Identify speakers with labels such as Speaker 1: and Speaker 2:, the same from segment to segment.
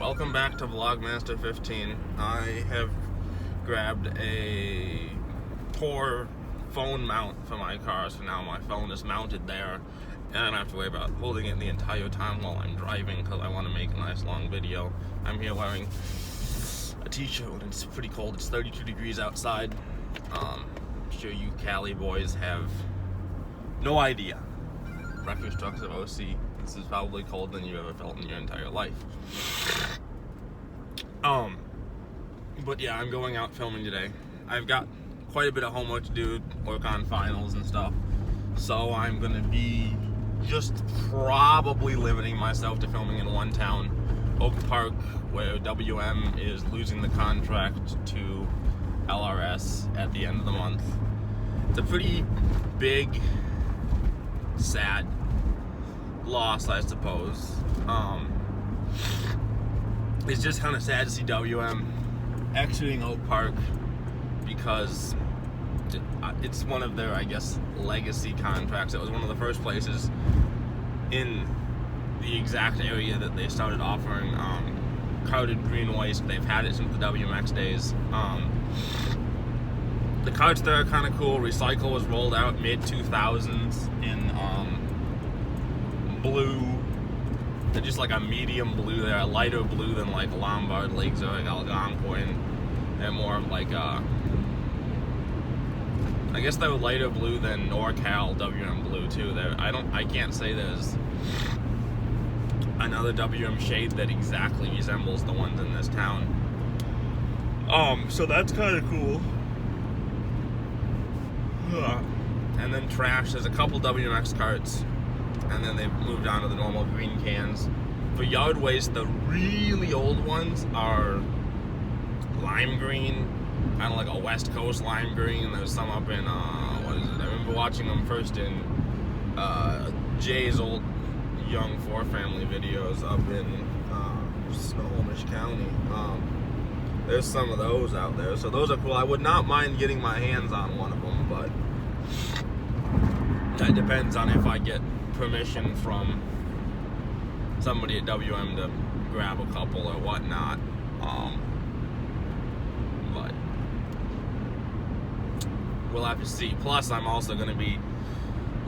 Speaker 1: Welcome back to Vlogmaster 15. I have grabbed a poor phone mount for my car, so now my phone is mounted there, and I don't have to worry about holding it the entire time while I'm driving because I want to make a nice long video. I'm here wearing a t-shirt and it's pretty cold. It's 32 degrees outside. I'm sure you Cali boys have no idea. Refuse trucks of OC. This is probably colder than you ever felt in your entire life. But yeah, I'm going out filming today. I've got quite a bit of homework to do, work on finals and stuff. So I'm gonna be just probably limiting myself to filming in one town, Oak Park, where WM is losing the contract to LRS at the end of the month. It's a pretty big, sad loss, I suppose. It's just kind of sad to see WM exiting Oak Park because it's one of their, I guess, legacy contracts. It was one of the first places in the exact area that they started offering carded green waste. They've had it since the WMX days. The carts there are kind of cool. Recycle was rolled out mid-2000s in blue. They're just like a medium blue. They're a lighter blue than like Lombard Lakes or like Algonquin. They're more of like I guess they're lighter blue than NorCal WM blue too. I can't say there's another WM shade that exactly resembles the ones in this town. So that's kind of cool. And then trash. There's a couple WMX carts, and then they've moved on to the normal green cans. For yard waste, the really old ones are lime green, kind of like a West Coast lime green. There's some up in, what is it? I remember watching them first in Jay's old Young Four Family videos up in Snohomish County. There's some of those out there, so those are cool. I would not mind getting my hands on one of them, but that depends on if I get permission from somebody at WM to grab a couple or whatnot. But we'll have to see. Plus, I'm also going to be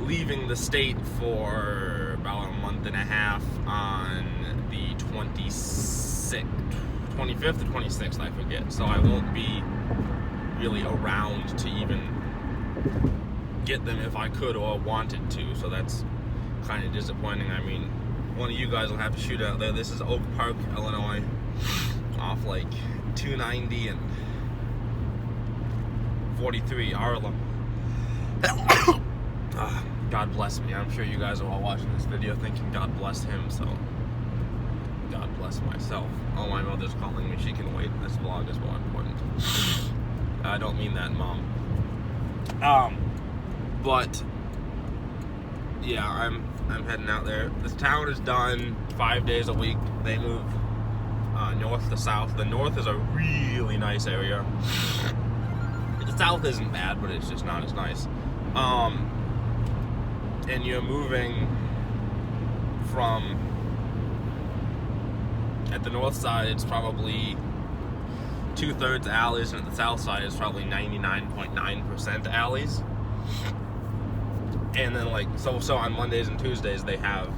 Speaker 1: leaving the state for about a month and a half on the 25th or 26th, I forget. So I won't be really around to even get them if I could or wanted to. So that's kind of disappointing. I mean, one of you guys will have to shoot out there. This is Oak Park, Illinois, off like 290 and 43, Arla. God bless me. I'm sure you guys are all watching this video thinking God bless him, so God bless myself. Oh, my mother's calling me. She can wait. This vlog is more important. I don't mean that, Mom. But yeah, I'm heading out there. This town is done 5 days a week. They move north to south. The north is a really nice area. The south isn't bad, but it's just not as nice. And you're moving from, at the north side, it's probably 2/3 alleys, and at the south side, it's probably 99.9% alleys. And then, like, so on Mondays and Tuesdays, they have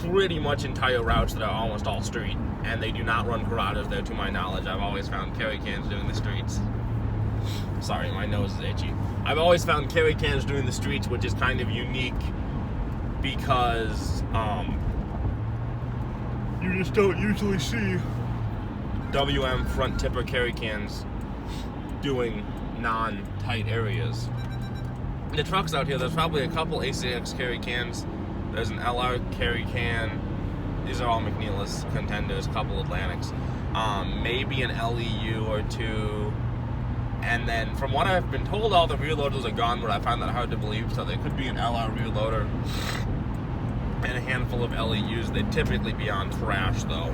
Speaker 1: pretty much entire routes that are almost all street, and they do not run garages there, to my knowledge. I've always found carry cans doing the streets. Sorry, my nose is itchy. I've always found carry cans doing the streets, which is kind of unique because you just don't usually see WM front tipper carry cans doing non-tight areas. The trucks out here, there's probably a couple ACX carry cans. There's an LR carry can. These are all McNeilis contenders, a couple Atlantics. Maybe an LEU or two. And then, from what I've been told, all the rear loaders are gone, but I find that hard to believe. So there could be an LR rear loader and a handful of LEUs. They'd typically be on trash, though.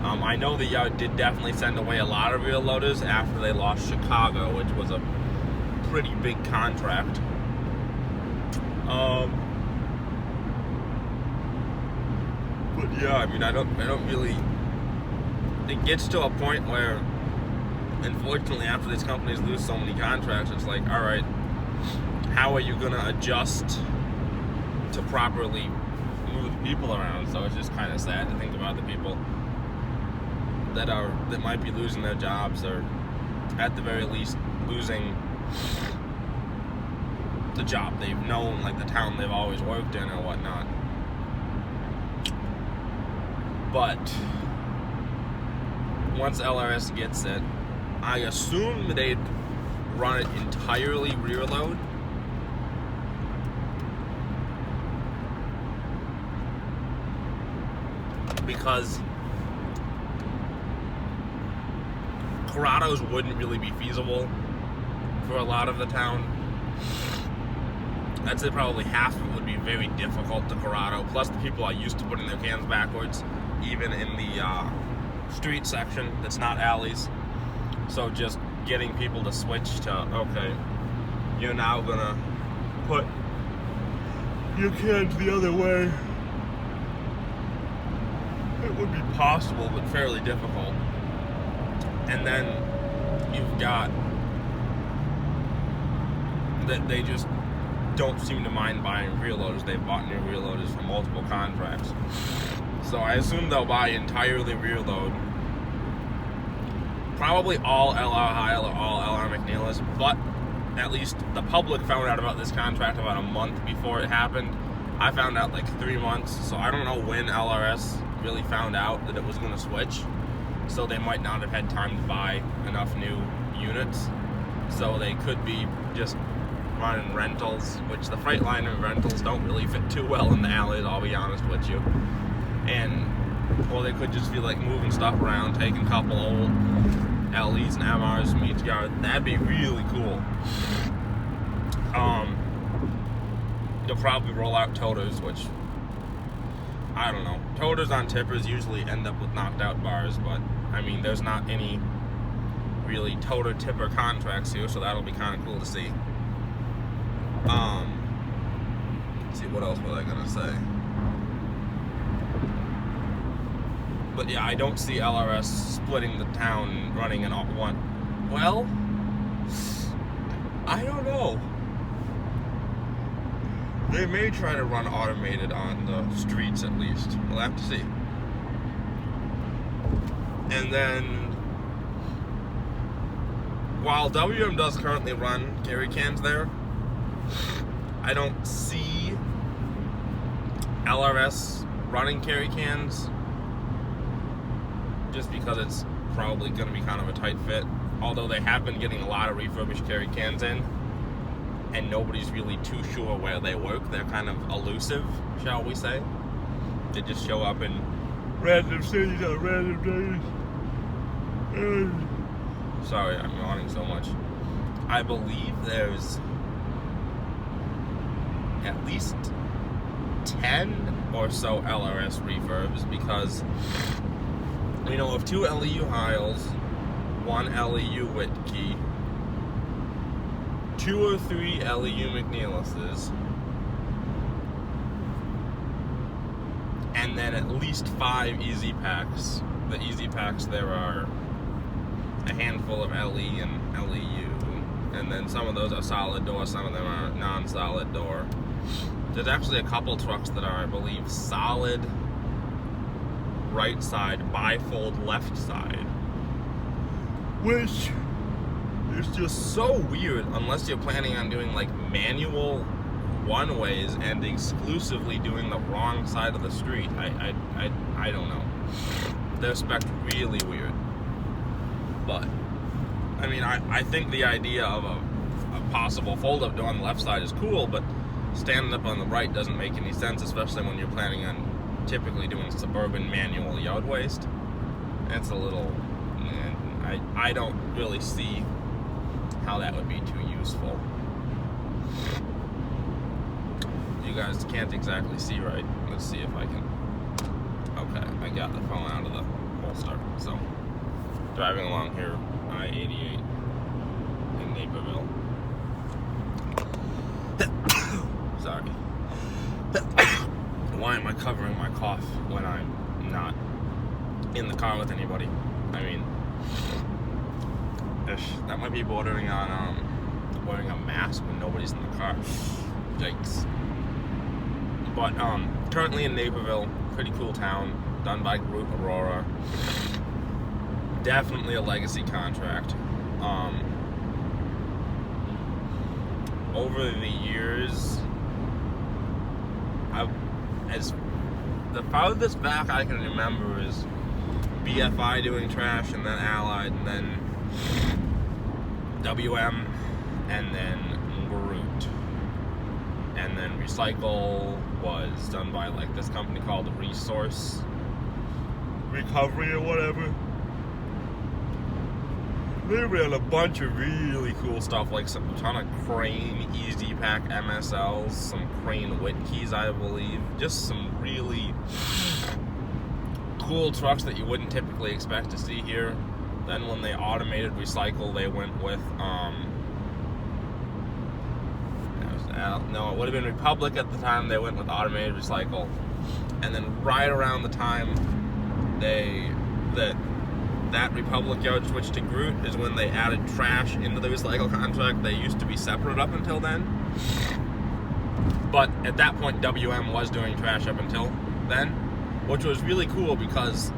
Speaker 1: I know the yard did definitely send away a lot of rear loaders after they lost Chicago, which was a pretty big contract. But yeah, I mean, I don't really it gets to a point where, unfortunately, after these companies lose so many contracts, it's like, all right, how are you going to adjust to properly move people around? So it's just kind of sad to think about the people that might be losing their jobs, or at the very least losing the job they've known, like the town they've always worked in or whatnot. But once LRS gets it, I assume they'd run it entirely rear load. Because Corrados wouldn't really be feasible for a lot of the town. I'd say probably half of it would be very difficult to Corrado. Plus, the people are used to putting their cans backwards, even in the street section that's not alleys. So just getting people to switch to, okay, you're now gonna put your cans the other way. It would be possible, but fairly difficult. And then you've got that they just don't seem to mind buying rear loaders. They've bought new rear loaders for multiple contracts. So I assume they'll buy entirely rear load. Probably all LR Heil or all LR McNeilis, but at least the public found out about this contract about a month before it happened. I found out like 3 months, so I don't know when LRS really found out that it was going to switch. So they might not have had time to buy enough new units. So they could be just running rentals, which the Freightliner rentals don't really fit too well in the alleys, I'll be honest with you. Or they could just be like moving stuff around, taking a couple old LEs and MRs from each yard. That'd be really cool. You'll probably roll out toters, which, I don't know. Toters on tippers usually end up with knocked out bars, but I mean, there's not any really toter tipper contracts here, so that'll be kind of cool to see. Let's see, what else was I gonna say? But yeah, I don't see LRS splitting the town and running in all one. Well, I don't know. They may try to run automated on the streets at least. We'll have to see. And then, while WM does currently run carry cans there, I don't see LRS running carry cans, just because it's probably going to be kind of a tight fit. Although they have been getting a lot of refurbished carry cans in, and nobody's really too sure where they work. They're kind of elusive, shall we say. They just show up in random cities on random days. Sorry, I'm yawning so much. I believe there's at least 10 or so LRS refurbs, because we know of 2 LEU Heils, 1 LEU Whitkey, 2 or 3 LEU McNeilises, and then at least 5 Easy Packs. The Easy Packs, there are a handful of LE and LEU, and then some of those are solid door, some of them are non-solid door. There's actually a couple trucks that are, I believe, solid right side, bifold left side, which is just so weird unless you're planning on doing like manual one-ways and exclusively doing the wrong side of the street. I don't know. They're spec'd really weird. But, I mean, I think the idea of a possible fold-up door on the left side is cool, but standing up on the right doesn't make any sense, especially when you're planning on typically doing suburban manual yard waste. It's a little, I don't really see how that would be too useful. You guys can't exactly see right. Let's see if I can. Okay, I got the phone out of the holster. So, driving along here, I-88 in Naperville. Sorry. Why am I covering my cough when I'm not in the car with anybody? I mean, that might be bordering on wearing a mask when nobody's in the car. Yikes. But currently in Naperville, pretty cool town, done by Group Aurora. Definitely a legacy contract. Over the years, as the farthest back I can remember is BFI doing trash, and then Allied, and then WM, and then Groot, and then Recycle was done by like this company called Resource Recovery or whatever. They ran a bunch of really cool stuff, like a ton of Crane Easy Pack MSLs, some Crane Whitkeys, I believe. Just some really cool trucks that you wouldn't typically expect to see here. Then when they automated Recycle, they went with, it would have been Republic at the time, they went with automated Recycle. And then right around the time that Republic yard switched to Groot is when they added trash into the Recycle contract. They used to be separate up until then. But at that point, WM was doing trash up until then, which was really cool because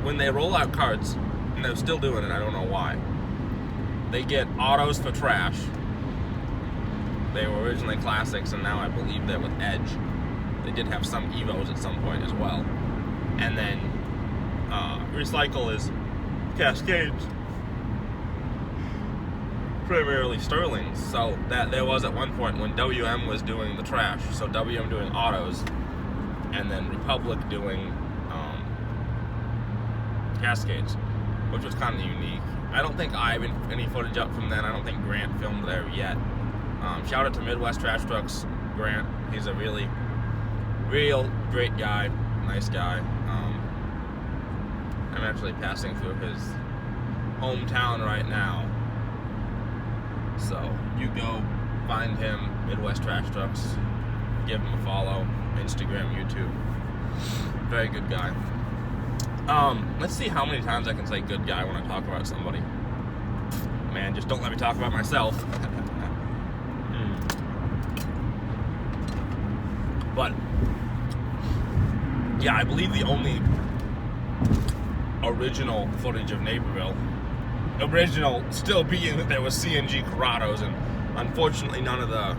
Speaker 1: when they roll out carts, and they're still doing it, I don't know why, they get autos for trash. They were originally classics, and now I believe they're with Edge. They did have some Evos at some point as well. And then Recycle is Cascades, primarily Sterlings. So that there was at one point when WM was doing the trash, so WM doing autos, and then Republic doing Cascades, which was kind of unique. I don't think I have any footage up from then. I don't think Grant filmed there yet. Shout out to Midwest Trash Trucks, Grant. He's a real great guy, nice guy. I'm actually passing through his hometown right now. So you go find him, Midwest Trash Trucks, give him a follow, Instagram, YouTube. Very good guy. Let's see how many times I can say good guy when I talk about somebody. Man, just don't let me talk about myself. But yeah, I believe the only original footage of Naperville, original still being that there was CNG Corrados, and unfortunately none of the,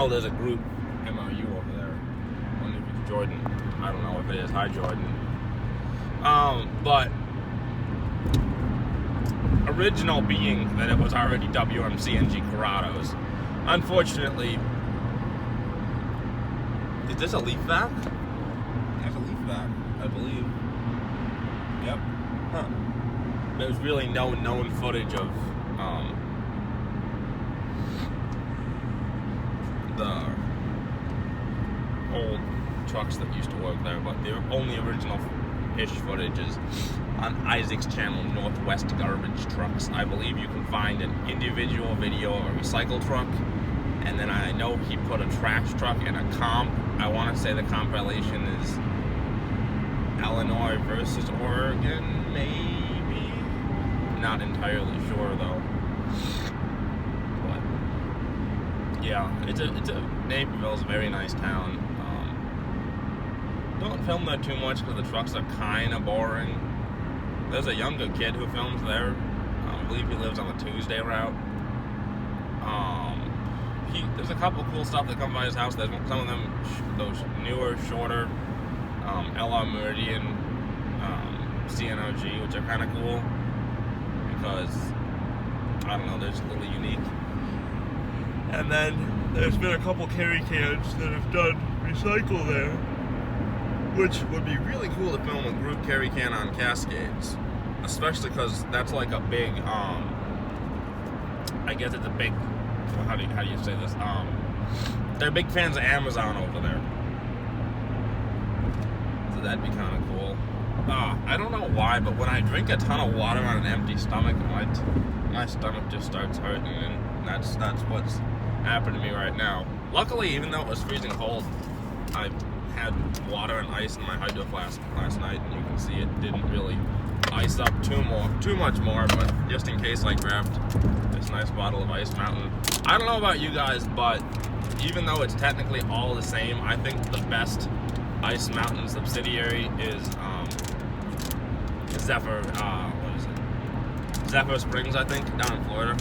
Speaker 1: there's a Group MOU over there. I wonder if it's Jordan. I don't know if it is. Hi, Jordan. But original being that it was already WM CNG Corrados. Unfortunately, is this a leaf vac? There's a leaf vac, I believe. Yep. Huh. There's really no known footage of the old trucks that used to work there, but the only original-ish footage is on Isaac's channel, Northwest Garbage Trucks. I believe you can find an individual video of a recycle truck, and then I know he put a trash truck and a comp. I want to say the compilation is Illinois versus Oregon, maybe? Not entirely sure though. But yeah, Naperville's a very nice town. Don't film there too much because the trucks are kind of boring. There's a younger kid who films there. I believe he lives on the Tuesday route. There's a couple cool stuff that come by his house. There's some of them, those newer, shorter LR Meridian CNRG, which are kind of cool because, I don't know, they're just a little unique. And then there's been a couple carry cans that have done recycle there, which would be really cool to film a group carry can on Cascades, especially because that's like a big, I guess it's a big, well, how do you say this? They're big fans of Amazon over there, so that'd be kind of cool. I don't know why, but when I drink a ton of water on an empty stomach, my stomach just starts hurting, and that's what's happened to me right now. Luckily, even though it was freezing cold, I had water and ice in my hydro flask last night, and you can see it didn't really ice up too much more, but just in case I grabbed this nice bottle of Ice Mountain. I don't know about you guys, but even though it's technically all the same, I think the best Ice Mountain subsidiary is Zephyr. What is it? Zephyr Springs, I think, down in Florida.